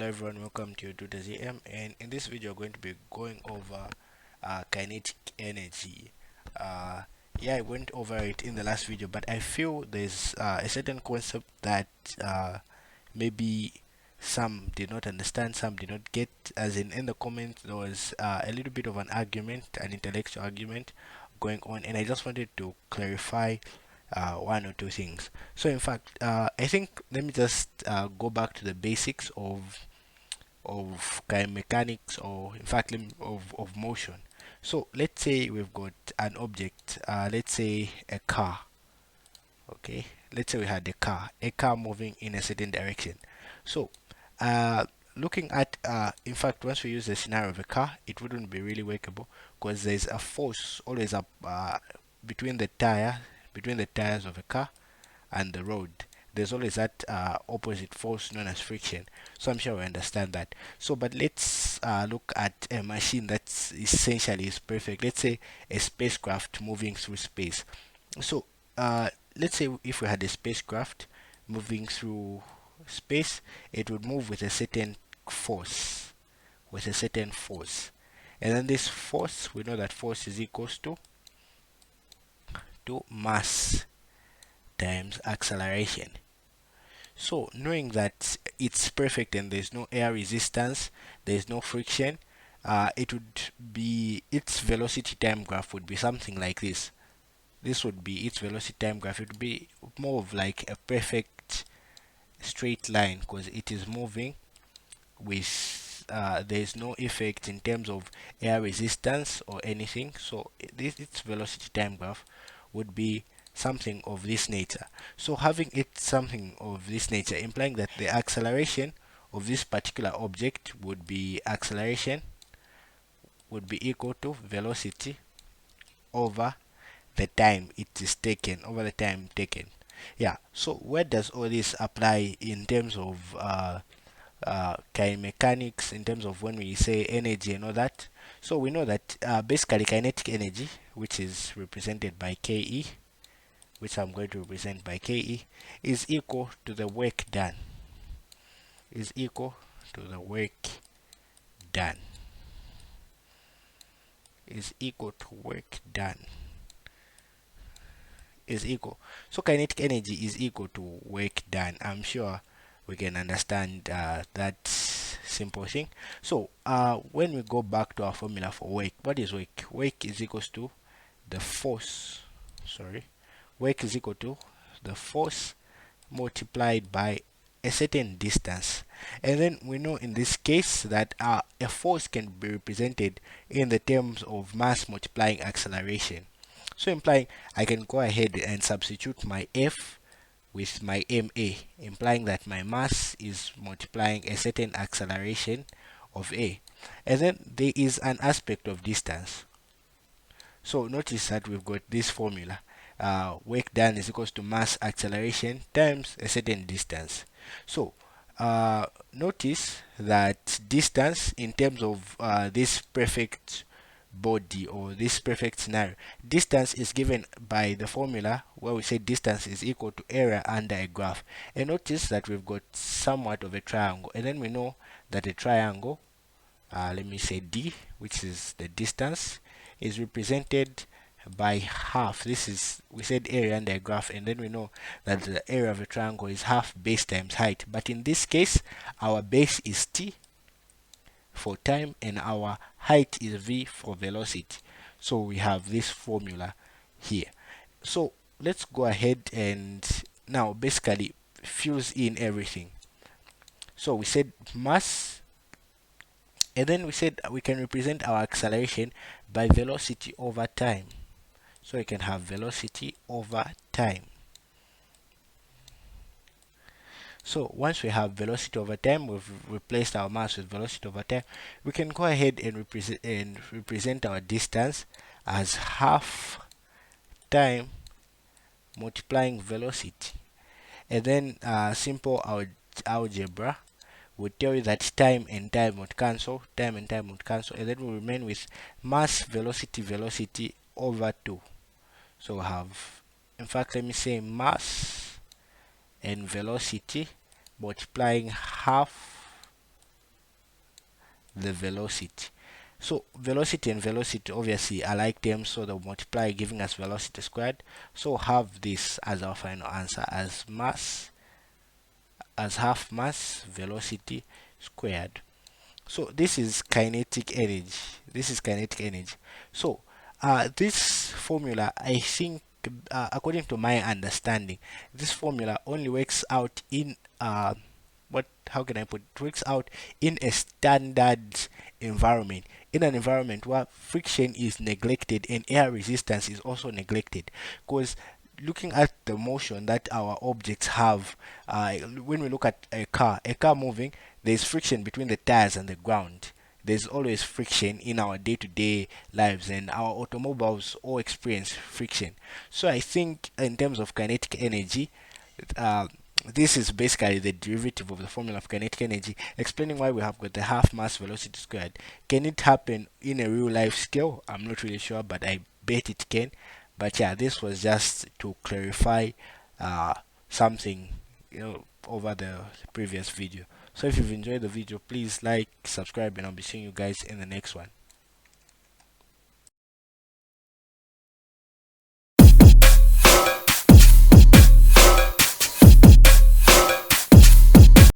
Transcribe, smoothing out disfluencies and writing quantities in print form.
Hello everyone, welcome to Tutor ZM, and in this video we're going to be going over kinetic energy. uh, yeah, I went over it in the last video, but I feel there's a certain concept that maybe some did not understand, some did not get, as in the comments there was a little bit of an argument, an intellectual argument going on, and I just wanted to clarify one or two things. So in fact, I think let me just go back to the basics of mechanics, or in fact of motion. So let's say we've got an object, let's say a car. Okay, let's say we had a car moving in a certain direction. So uh, looking at in fact, once we use the scenario of a car, it wouldn't be really workable because there's a force always up between the tires of a car and the road. There's always that opposite force known as friction. So I'm sure we understand that. So but let's look at a machine that's essentially is perfect. Let's say a spacecraft moving through space. So let's say if we had a spacecraft moving through space, it would move with a certain force, and then this force, we know that force is equals to mass times acceleration. So knowing that it's perfect and there's no air resistance, there's no friction, it would be, its velocity time graph would be something like this. This would be its velocity time graph. It would be more of like a perfect straight line because it is moving with there's no effect in terms of air resistance or anything. So its velocity time graph would be something of this nature. So having it something of this nature, implying that the acceleration of this particular object would be equal to velocity over the time it is taken, Yeah, so where does all this apply in terms of mechanics, in terms of when we say energy and all that? So we know that basically kinetic energy, which is represented by Ke, which I'm going to represent by Ke, is equal to the work done. Is equal to the work done. Is equal to work done. Is equal. So kinetic energy is equal to work done. I'm sure we can understand that simple thing. So when we go back to our formula for work, what is work? Work is equals to the force. Work is equal to the force multiplied by a certain distance. And then we know in this case that a force can be represented in the terms of mass multiplying acceleration. So implying I can go ahead and substitute my F with my MA, implying that my mass is multiplying a certain acceleration of A. And then there is an aspect of distance. So notice that we've got this formula. Work done is equals to mass acceleration times a certain distance. So notice that distance in terms of this perfect body or this perfect scenario, distance is given by the formula where we say distance is equal to area under a graph. And notice that we've got somewhat of a triangle, and then we know that a triangle, let me say D, which is the distance, is represented by half. This is, we said area under a graph, and then we know that the area of a triangle is half base times height. But in this case, our base is T for time and our height is V for velocity. So we have this formula here. So let's go ahead and now basically fuse in everything. So we said mass, and then we said we can represent our acceleration by velocity over time. So we can have velocity over time. So once we have velocity over time, we've replaced our mass with velocity over time, we can go ahead and represent our distance as half time multiplying velocity. And then simple algebra would tell you that time and time would cancel, and then we remain with mass velocity over 2. So we have, in fact, let me say mass and velocity multiplying half the velocity. So velocity and velocity obviously are like terms, so they'll multiply, giving us velocity squared. So have this as our final answer as mass, as half mass velocity squared. So this is kinetic energy. This is kinetic energy. So this formula, I think, according to my understanding, this formula only works out in what? How can I put it? It works out in a standard environment. In an environment where friction is neglected and air resistance is also neglected, because looking at the motion that our objects have, when we look at a car moving, there's friction between the tires and the ground. There's always friction in our day-to-day lives, and our automobiles all experience friction. So I think in terms of kinetic energy, uh, this is basically the derivative of the formula of kinetic energy, explaining why we have got the half mass velocity squared. Can it happen in a real life scale? I'm not really sure, but I bet it can. But yeah, this was just to clarify uh, something, over the previous video. So if you've enjoyed the video, please like, subscribe, and I'll be seeing you guys in the next one.